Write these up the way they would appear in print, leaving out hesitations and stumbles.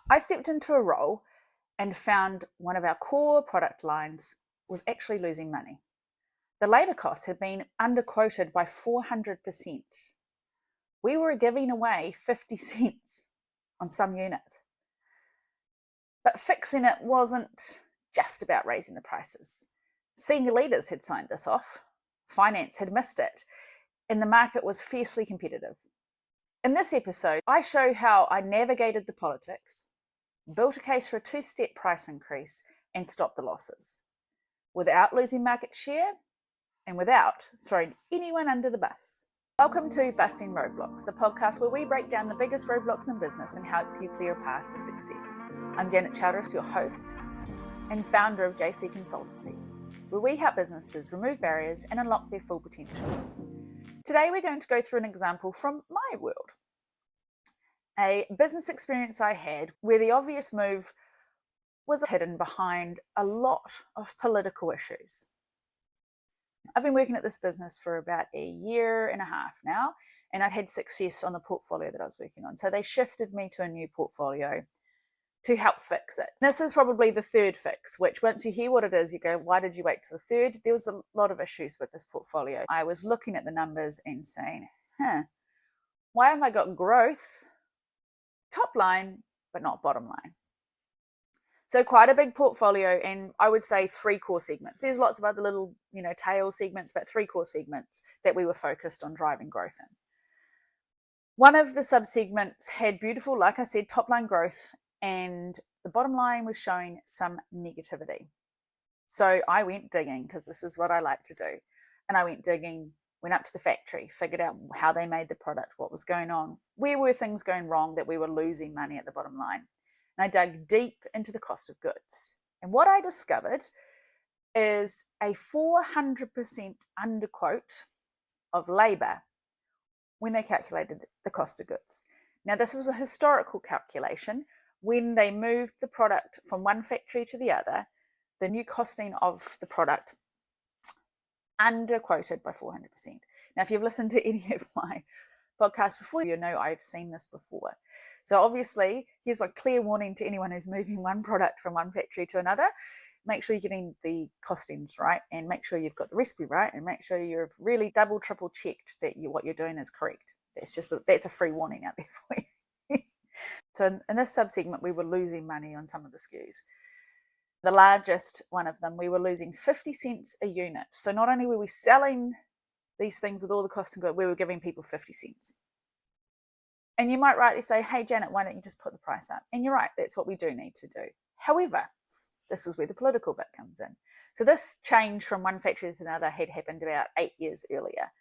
I stepped into a role and found one of our core product lines was actually losing money. The labour costs had been underquoted by 400%. We were giving away 50 cents on some units. But fixing it wasn't just about raising the prices. Senior leaders had signed this off, finance had missed it, and the market was fiercely competitive. In this episode, I show how I navigated the politics, built a case for a two-step price increase, and stopped the losses, without losing market share and without throwing anyone under the bus. Welcome to Busting Roadblocks, the podcast where we break down the biggest roadblocks in business and help you clear a path to success. I'm Janet Chowdhury, your host and founder of JC Consultancy, where we help businesses remove barriers and unlock their full potential. Today we're going to go through an example from my world. A business experience I had where the obvious move was hidden behind a lot of political issues. I've been working at this business for about a year and a half now, and I'd had success on the portfolio that I was working on. So they shifted me to a new portfolio to help fix it. This is probably the third fix, which once you hear what it is, you go, why did you wait till the third? There was a lot of issues with this portfolio. I was looking at the numbers and saying, why have I got growth, top line, but not bottom line? So quite a big portfolio, and I would say three core segments. There's lots of other little, tail segments, but three core segments that we were focused on driving growth in. One of the sub-segments had beautiful, like I said, top line growth, and the bottom line was showing some negativity. So I went digging, because this is what I like to do. And I went digging, went up to the factory, figured out how they made the product, what was going on, where were things going wrong that we were losing money at the bottom line. And I dug deep into the cost of goods. And what I discovered is a 400% underquote of labour when they calculated the cost of goods. Now, this was a historical calculation. When they moved the product from one factory to the other, the new costing of the product underquoted by 400%. Now, if you've listened to any of my podcasts before, you know I've seen this before. So obviously, here's my clear warning to anyone who's moving one product from one factory to another. Make sure you're getting the costings right, and make sure you've got the recipe right, and make sure you've really double, triple checked that what you're doing is correct. That's a free warning out there for you. So in this subsegment, we were losing money on some of the SKUs. The largest one of them, we were losing 50 cents a unit. So not only were we selling these things with all the cost and good, we were giving people 50 cents. And you might rightly say, hey, Janet, why don't you just put the price up? And you're right, that's what we do need to do. However, this is where the political bit comes in. So this change from one factory to another had happened about 8 years earlier.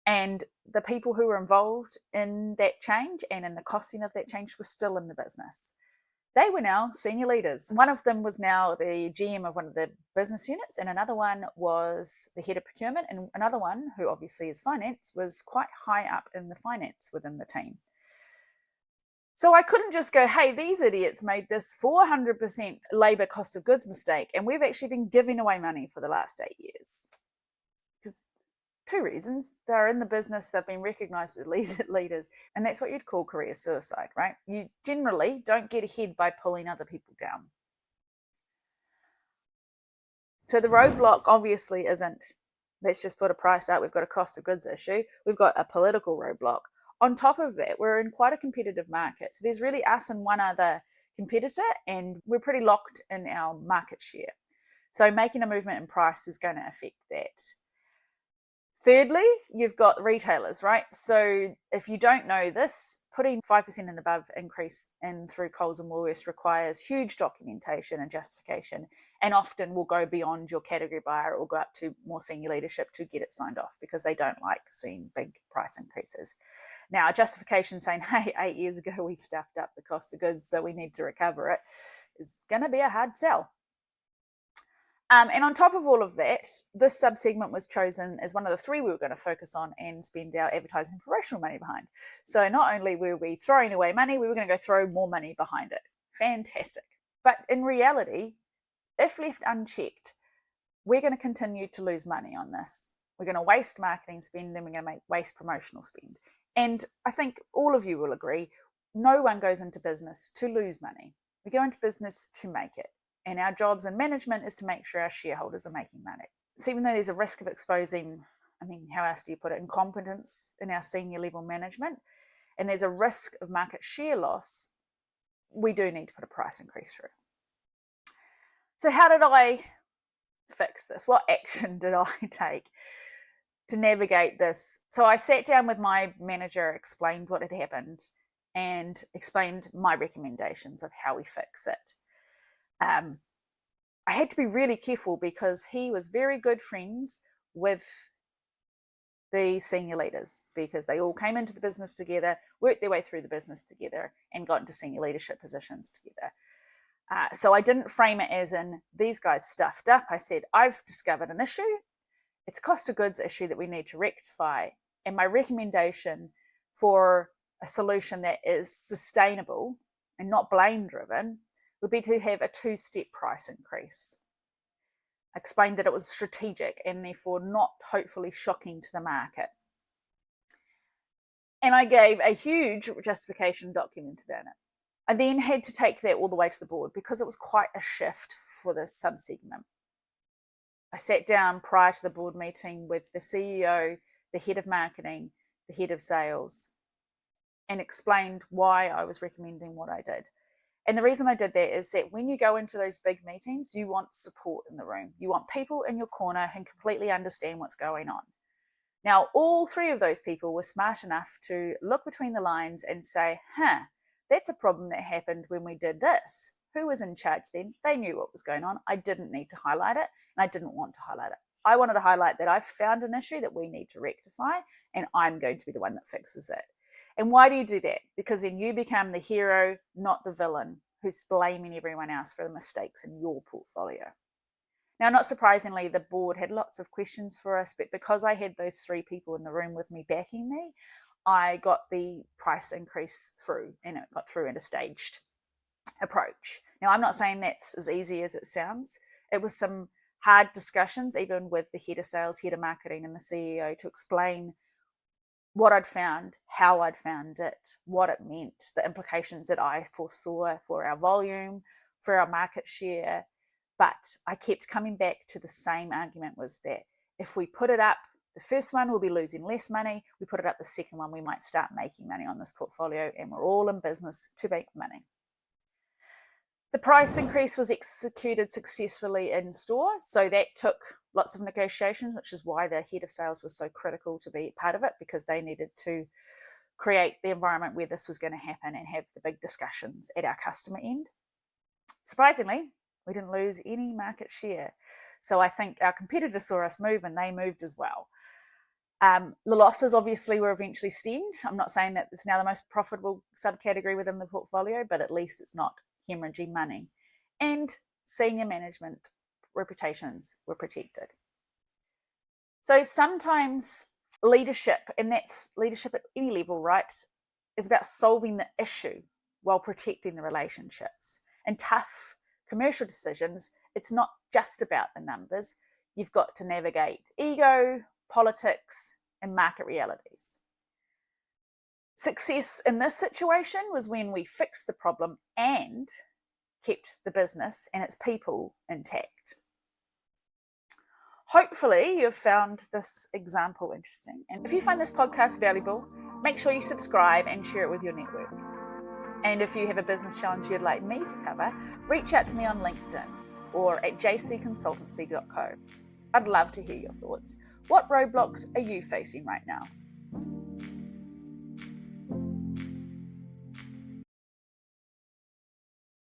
And the people who were involved in that change and in the costing of that change were still in the business. They were now senior leaders. One of them was now the GM of one of the business units, and another one was the head of procurement, and another one, who obviously is finance, was quite high up in the finance within the team. So I couldn't just go, hey, these idiots made this 400% labour cost of goods mistake, and we've actually been giving away money for the last 8 years. Because two reasons. They're in the business, they've been recognised as leaders, and that's what you'd call career suicide, right? You generally don't get ahead by pulling other people down. So the roadblock obviously isn't, let's just put a price out, we've got a cost of goods issue, we've got a political roadblock. On top of that, we're in quite a competitive market. So there's really us and one other competitor, and we're pretty locked in our market share. So making a movement in price is going to affect that. Thirdly, you've got retailers, right? So if you don't know this, putting 5% and above increase in through Coles and Woolworths requires huge documentation and justification, and often will go beyond your category buyer or go up to more senior leadership to get it signed off, because they don't like seeing big price increases. Now, a justification saying, hey, 8 years ago we stuffed up the cost of goods, so we need to recover it, is going to be a hard sell. And on top of all of that, this subsegment was chosen as one of the three we were going to focus on and spend our advertising and promotional money behind. So not only were we throwing away money, we were going to go throw more money behind it. Fantastic. But in reality, if left unchecked, we're going to continue to lose money on this. We're going to waste marketing spend, and we're going to waste promotional spend. And I think all of you will agree, no one goes into business to lose money. We go into business to make it. And our jobs in management is to make sure our shareholders are making money. So even though there's a risk of exposing, how else do you put it, incompetence in our senior level management, and there's a risk of market share loss, we do need to put a price increase through. So how did I fix this? What action did I take to navigate this? So I sat down with my manager, explained what had happened, and explained my recommendations of how we fix it. I had to be really careful because he was very good friends with the senior leaders, because they all came into the business together, worked their way through the business together, and got into senior leadership positions together. So I didn't frame it as in these guys stuffed up. I said, I've discovered an issue. It's a cost of goods issue that we need to rectify. And my recommendation for a solution that is sustainable and not blame driven would be to have a 2-step price increase. I explained that it was strategic and therefore not hopefully shocking to the market. And I gave a huge justification document about it. I then had to take that all the way to the board because it was quite a shift for this subsegment. I sat down prior to the board meeting with the CEO, the head of marketing, the head of sales, and explained why I was recommending what I did. And the reason I did that is that when you go into those big meetings, you want support in the room. You want people in your corner who completely understand what's going on. Now, all 3 of those people were smart enough to look between the lines and say, that's a problem that happened when we did this. Who was in charge then? They knew what was going on. I didn't need to highlight it, and I didn't want to highlight it. I wanted to highlight that I've found an issue that we need to rectify, and I'm going to be the one that fixes it. And why do you do that? Because then you become the hero, not the villain, who's blaming everyone else for the mistakes in your portfolio. Now, not surprisingly, the board had lots of questions for us, but because I had those 3 people in the room with me backing me, I got the price increase through, and it got through in a staged approach. Now, I'm not saying that's as easy as it sounds. It was some hard discussions, even with the head of sales, head of marketing, and the CEO, to explain what I'd found, how I'd found it, what it meant, the implications that I foresaw for our volume, for our market share. But I kept coming back to the same argument, was that if we put it up, the first one we'll be losing less money. We put it up the second one, we might start making money on this portfolio, and we're all in business to make money. The price increase was executed successfully in store, so that took lots of negotiations, which is why the head of sales was so critical to be part of it, because they needed to create the environment where this was going to happen and have the big discussions at our customer end. Surprisingly, we didn't lose any market share. So I think our competitors saw us move and they moved as well. The losses obviously were eventually stemmed. I'm not saying that it's now the most profitable subcategory within the portfolio, but at least it's not hemorrhaging money. And senior management reputations were protected. So sometimes leadership, and that's leadership at any level, right, is about solving the issue while protecting the relationships. And tough commercial decisions, it's not just about the numbers. You've got to navigate ego, politics, and market realities. Success in this situation was when we fixed the problem and kept the business and its people intact. Hopefully you've found this example interesting. And if you find this podcast valuable, make sure you subscribe and share it with your network. And if you have a business challenge you'd like me to cover, reach out to me on LinkedIn or at jcconsultancy.co. I'd love to hear your thoughts. What roadblocks are you facing right now?